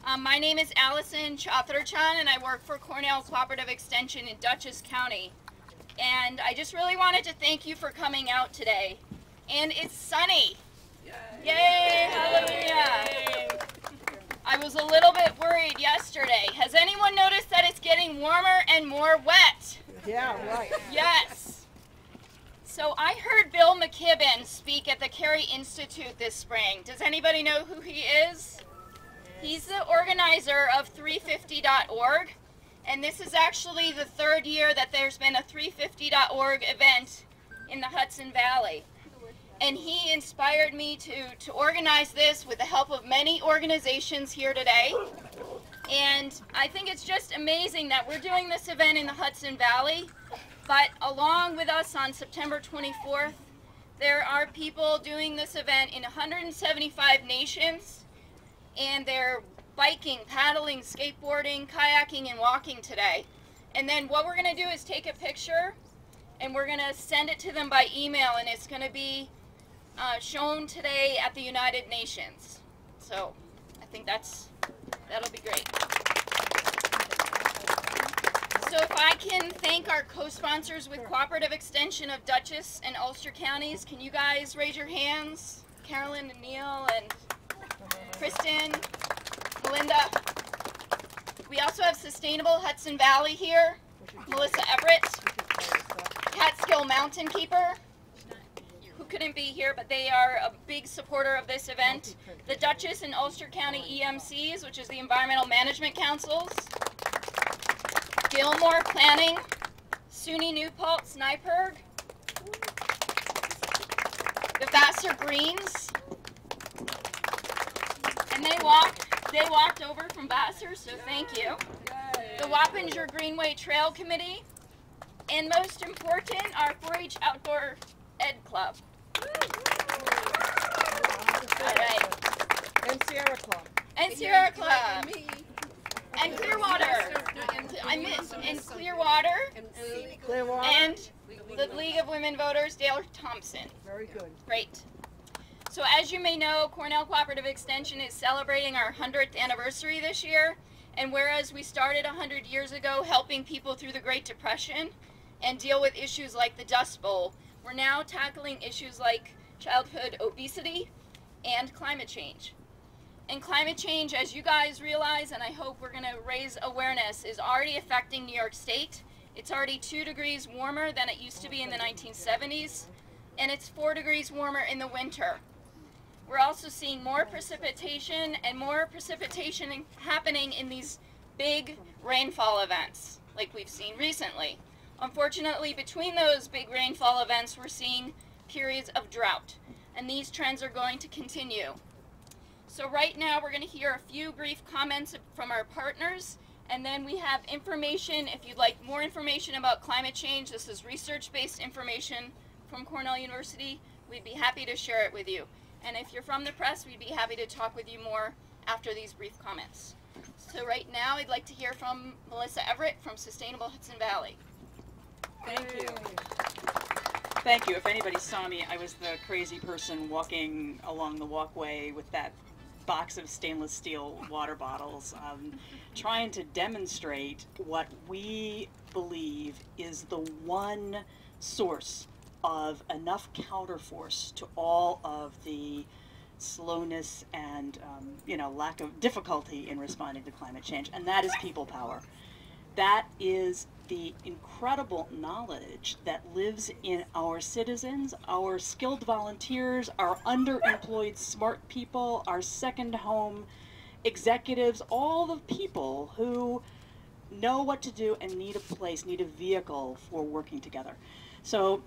My name is Allison Chatharchan, and I work for Cornell Cooperative Extension in Dutchess County. And I just really wanted to thank you for coming out today. And it's sunny. Yay! Yay! Hallelujah! I was a little bit worried yesterday. Has anyone noticed that it's getting warmer and more wet? Yeah, right. Yes. So I heard Bill McKibben speak at the Carey Institute this spring. Does anybody know who he is? He's the organizer of 350.org, and this is actually the third year that there's been a 350.org event in the Hudson Valley. And he inspired me to organize this with the help of many organizations here today. And I think it's just amazing that we're doing this event in the Hudson Valley, but along with us on September 24th, there are people doing this event in 175 nations, and they're biking, paddling, skateboarding, kayaking, and walking today. And then what we're going to do is take a picture, and we're going to send it to them by email, and it's going to be shown today at the United Nations. So I think that'll be great. So if I can thank our co-sponsors with Cooperative Extension of Dutchess and Ulster Counties, can you guys raise your hands? Carolyn and Neil and Kristen, Melinda. We also have Sustainable Hudson Valley here, Melissa Everett, Catskill Mountain Keeper, who couldn't be here, but they are a big supporter of this event. The Dutchess and Ulster County EMCs, which is the Environmental Management Councils, Gilmore Planning, SUNY New Paltz, Nyberg, the Vassar Greens, and they walked over from Vassar, so thank you. The Wappinger Greenway Trail Committee, and most important, our 4-H Outdoor Ed Club. All right. And Sierra Club. And Sierra Club. And Clearwater. And Clearwater. And the League of Women Voters, Dale Thompson. Very good. Great. So as you may know, Cornell Cooperative Extension is celebrating our 100th anniversary this year. And whereas we started 100 years ago helping people through the Great Depression and deal with issues like the Dust Bowl, we're now tackling issues like childhood obesity and climate change. And climate change, as you guys realize, and I hope we're going to raise awareness, is already affecting New York State. It's already 2 degrees warmer than it used to be in the 1970s, and it's 4 degrees warmer in the winter. We're also seeing more precipitation happening in these big rainfall events, like we've seen recently. Unfortunately, between those big rainfall events, we're seeing periods of drought, and these trends are going to continue. So right now, we're going to hear a few brief comments from our partners, and then we have information. If you'd like more information about climate change, this is research-based information from Cornell University. We'd be happy to share it with you. And if you're from the press, we'd be happy to talk with you more after these brief comments. So right now, I'd like to hear from Melissa Everett from Sustainable Hudson Valley. Thank you. Thank you. If anybody saw me, I was the crazy person walking along the walkway with that box of stainless steel water bottles, trying to demonstrate what we believe is the one source of enough counterforce to all of the slowness and lack of difficulty in responding to climate change, and that is people power. That is the incredible knowledge that lives in our citizens, our skilled volunteers, our underemployed smart people, our second home executives, all the people who know what to do and need a place, need a vehicle for working together. So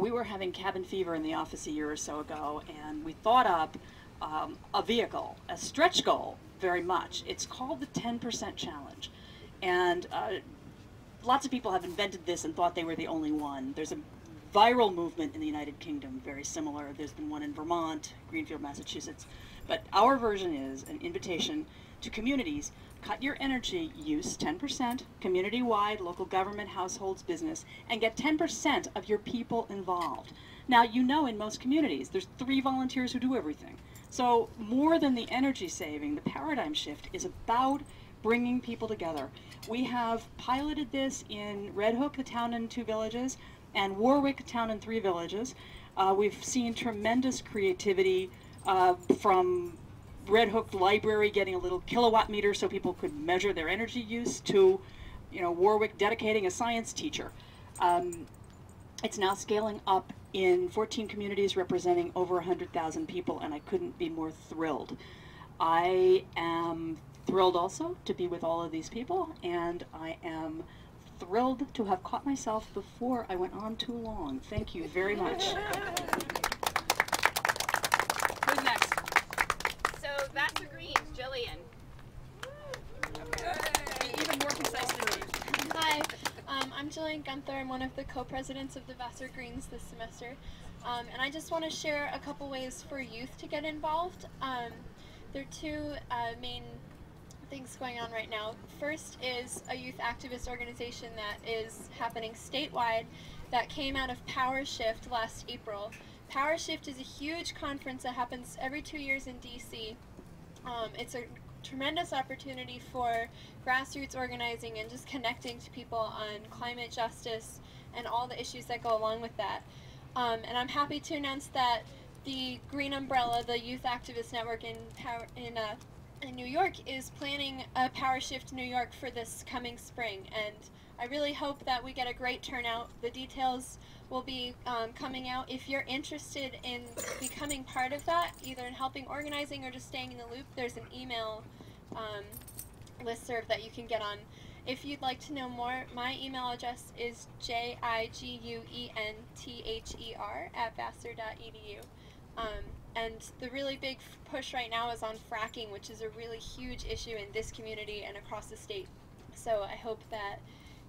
we were having cabin fever in the office a year or so ago, and we thought up a vehicle, a stretch goal very much. It's called the 10% Challenge. And lots of people have invented this and thought they were the only one. There's a viral movement in the United Kingdom, very similar. There's been one in Vermont, Greenfield, Massachusetts. But our version is an invitation to communities. Cut your energy use 10%, community-wide, local government, households, business, and get 10% of your people involved. Now, you know, in most communities, there's 3 volunteers who do everything. So more than the energy saving, the paradigm shift is about bringing people together. We have piloted this in Red Hook, the town and 2 villages, and Warwick, town and 3 villages. We've seen tremendous creativity from Red Hook Library getting a little kilowatt meter so people could measure their energy use to, you know, Warwick dedicating a science teacher. It's now scaling up in 14 communities representing over 100,000 people, and I couldn't be more thrilled. I am thrilled also to be with all of these people, and I am thrilled to have caught myself before I went on too long. Thank you very much. Who's next? So Vassar Greens, Jillian. Okay. Even more concise than me. Hi, I'm Jillian Gunther. I'm one of the co-presidents of the Vassar Greens this semester. And I just want to share a couple ways for youth to get involved. There are 2 main things going on right now. First is a youth activist organization that is happening statewide that came out of Power Shift last April. Power Shift is a huge conference that happens every 2 years in DC. It's a tremendous opportunity for grassroots organizing and just connecting to people on climate justice and all the issues that go along with that. And I'm happy to announce that the Green Umbrella, the Youth Activist Network in New York, is planning a Power Shift New York for this coming spring, and I really hope that we get a great turnout. The details will be coming out. If you're interested in becoming part of that, either in helping organizing or just staying in the loop, there's an email listserv that you can get on. If you'd like to know more, my email address is jiguenther@vassar.edu. And the really big push right now is on fracking, which is a really huge issue in this community and across the state. So I hope that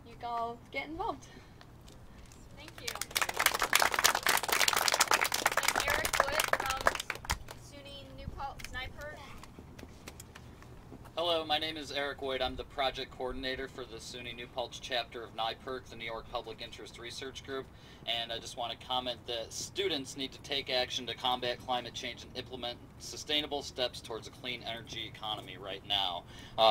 you all get involved. Thank you. And Eric Wood from SUNY New Paltz, Sniper. Hello, my name is Eric Wood. I'm the project coordinator for the SUNY New Paltz chapter of NYPIRG, the New York Public Interest Research Group, and I just want to comment that students need to take action to combat climate change and implement sustainable steps towards a clean energy economy right now.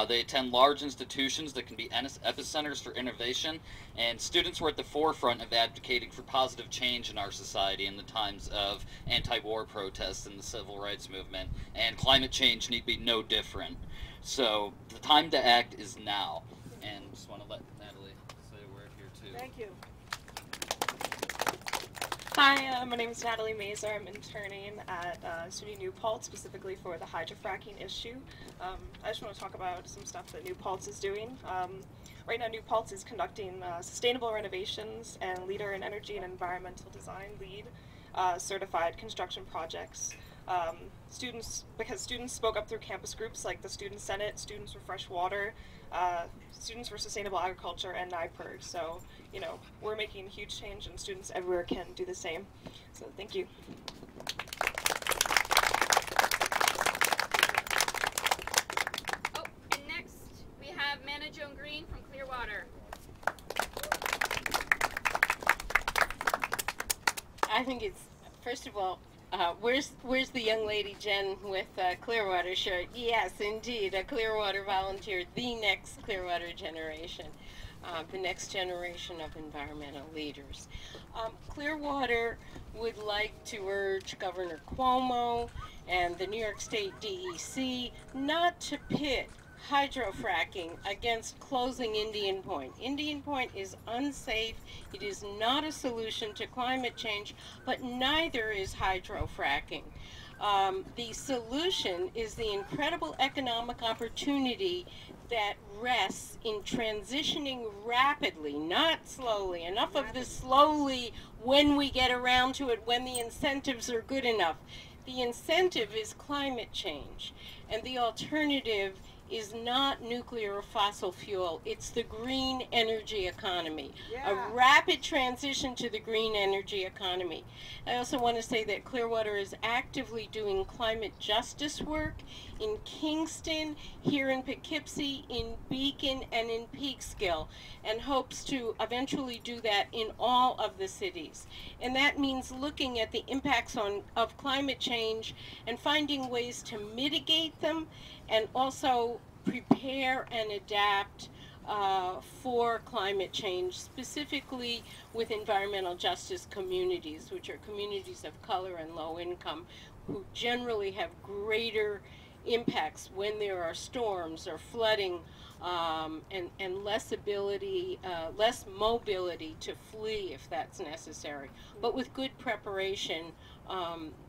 They attend large institutions that can be epicenters for innovation, and students were at the forefront of advocating for positive change in our society in the times of anti-war protests and the civil rights movement, and climate change need be no different. So the time to act is now, and just want to let Natalie say a word here too. Thank you. Hi, my name is Natalie Mazer. I'm interning at SUNY New Paltz, specifically for the hydrofracking issue. I just want to talk about some stuff that New Paltz is doing. Right now, New Paltz is conducting sustainable renovations and leader in energy and environmental design lead certified construction projects. Because students spoke up through campus groups like the Student Senate, Students for Fresh Water, Students for Sustainable Agriculture, and NYPIRG. So, you know, we're making huge change, and students everywhere can do the same. So, thank you. Oh, and next we have Manna Joan Green from Clearwater. I think it's, first of all, where's the young lady Jen with Clearwater shirt? Yes, indeed, a Clearwater volunteer, the next Clearwater generation, the next generation of environmental leaders. Clearwater would like to urge Governor Cuomo and the New York State DEC not to pit hydrofracking against closing Indian Point. Indian Point is unsafe. It is not a solution to climate change, but neither is hydrofracking. The solution is the incredible economic opportunity that rests in transitioning rapidly, not slowly. Enough of the slowly when we get around to it, when the incentives are good enough. The incentive is climate change, and the alternative is not nuclear or fossil fuel. It's the green energy economy. Yeah. A rapid transition to the green energy economy. I also want to say that Clearwater is actively doing climate justice work in Kingston, here in Poughkeepsie, in Beacon, and in Peekskill, and hopes to eventually do that in all of the cities. And that means looking at the impacts of climate change and finding ways to mitigate them, and also prepare and adapt for climate change, specifically with environmental justice communities, which are communities of color and low income, who generally have greater impacts when there are storms or flooding, and less mobility to flee if that's necessary. But with good preparation,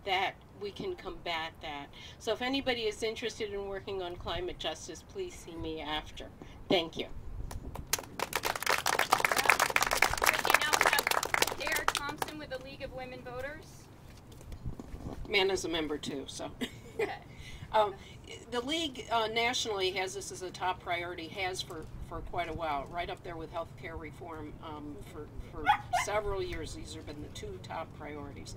that we can combat that. So if anybody is interested in working on climate justice, please see me after. Thank you. We now have Dare Thompson with the League of Women Voters. Amanda's a member too, so. Okay. The League nationally has this as a top priority, has for quite a while, right up there with healthcare reform for several years. These have been the two top priorities.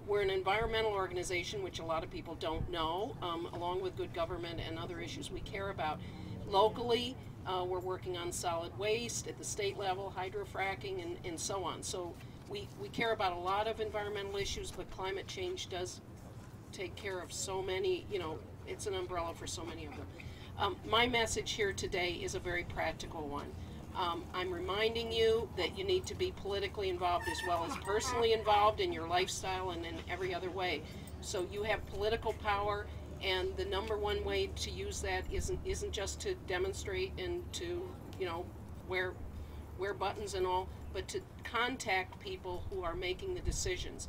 We're an environmental organization, which a lot of people don't know, along with good government and other issues we care about. Locally, we're working on solid waste at the state level, hydrofracking, and so on. So we care about a lot of environmental issues, but climate change does take care of so many, it's an umbrella for so many of them. My message here today is a very practical one. I'm reminding you that you need to be politically involved as well as personally involved in your lifestyle and in every other way. So you have political power, and the number one way to use that isn't just to demonstrate and to, wear buttons and all, but to contact people who are making the decisions.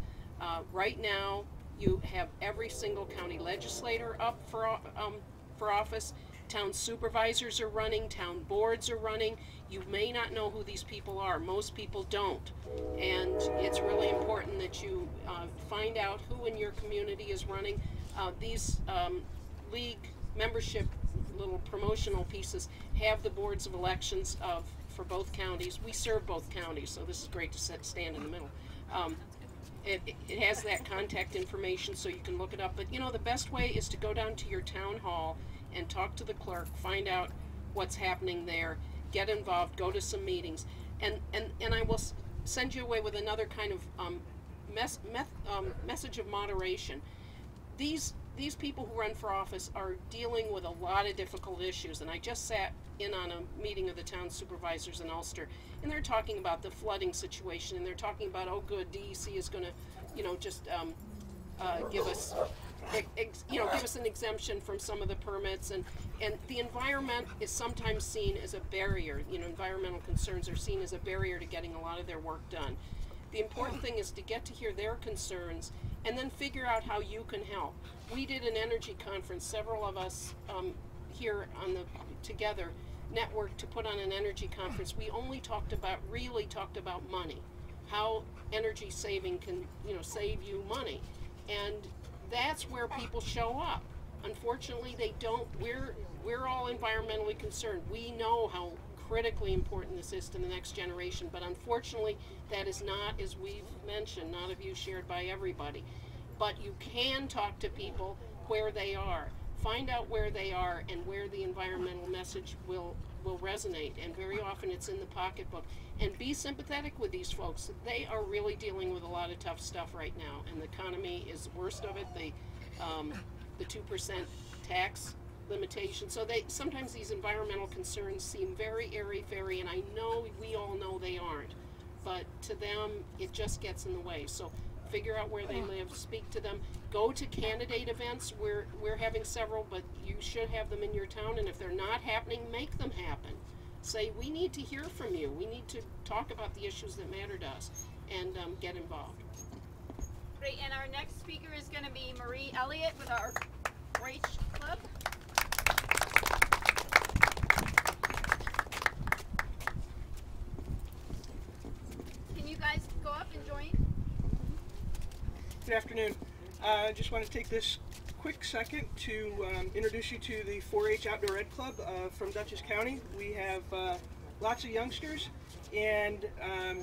Right now, you have every single county legislator up for office. Town supervisors are running, town boards are running. You may not know who these people are. Most people don't. And it's really important that you find out who in your community is running. These league membership little promotional pieces have the boards of elections for both counties. We serve both counties, so this is great to stand in the middle. It has that contact information so you can look it up. But the best way is to go down to your town hall and talk to the clerk, find out what's happening there, get involved, go to some meetings, and I will send you away with another kind of message of moderation. These people who run for office are dealing with a lot of difficult issues, and I just sat in on a meeting of the town supervisors in Ulster, and they're talking about the flooding situation, and they're talking about, oh good, DEC is going to, just give us an exemption from some of the permits, and the environment is sometimes seen as a barrier. Environmental concerns are seen as a barrier to getting a lot of their work done. The important thing is to get to hear their concerns and then figure out how you can help. We did an energy conference, several of us here together networked to put on an energy conference. We only really talked about money, how energy saving can save you money, and that's where people show up. Unfortunately, they don't. We're all environmentally concerned. We know how critically important this is to the next generation, but unfortunately that is not, as we've mentioned, not a view shared by everybody. But you can talk to people where they are, find out where they are and where the environmental message will resonate, and very often it's in the pocketbook. And be sympathetic with these folks. They are really dealing with a lot of tough stuff right now, and the economy is the worst of it. The 2% tax limitation. So sometimes these environmental concerns seem very airy-fairy, and I know we all know they aren't, but to them it just gets in the way. So figure out where they live, speak to them, go to candidate events. We're having several, but you should have them in your town, and if they're not happening, make them happen. Say, we need to hear from you. We need to talk about the issues that matter to us, and get involved. Great, and our next speaker is going to be Marie Elliott with our Reich Club. Can you guys go up and join? Good afternoon. I just want to take this quick quick second to introduce you to the 4-H Outdoor Ed Club from Dutchess County. We have lots of youngsters, and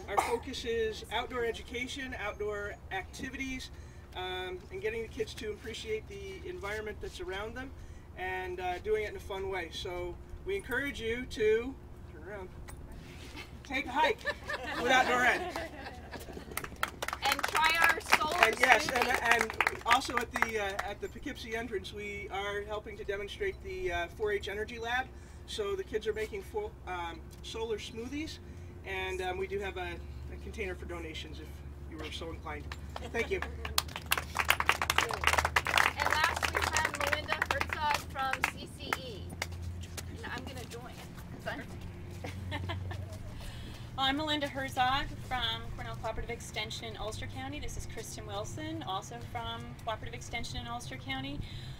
our focus is outdoor education, outdoor activities, and getting the kids to appreciate the environment that's around them, and doing it in a fun way. So we encourage you to turn around, take a hike with Outdoor Ed. And try our solar And yes, smoothie. and also at the Poughkeepsie entrance, we are helping to demonstrate the 4-H Energy Lab. So the kids are making full solar smoothies, and we do have a container for donations if you were so inclined. Thank you. And last we have Melinda Herzog from CCE. And I'm going to join. 'Cause I'm Melinda Herzog from Cornell Cooperative Extension in Ulster County. This is Kristen Wilson, also from Cooperative Extension in Ulster County.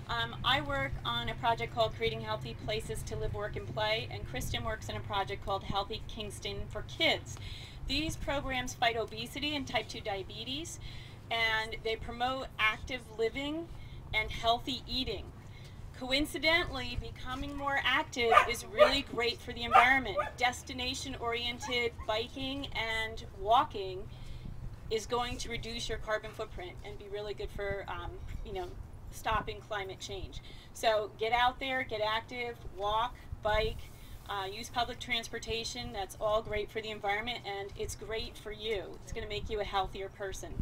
I work on a project called Creating Healthy Places to Live, Work, and Play, and Kristen works on a project called Healthy Kingston for Kids. These programs fight obesity and type 2 diabetes, and they promote active living and healthy eating. Coincidentally, becoming more active is really great for the environment. Destination-oriented biking and walking is going to reduce your carbon footprint and be really good for, stopping climate change. So get out there, get active, walk, bike, use public transportation. That's all great for the environment, and it's great for you. It's going to make you a healthier person.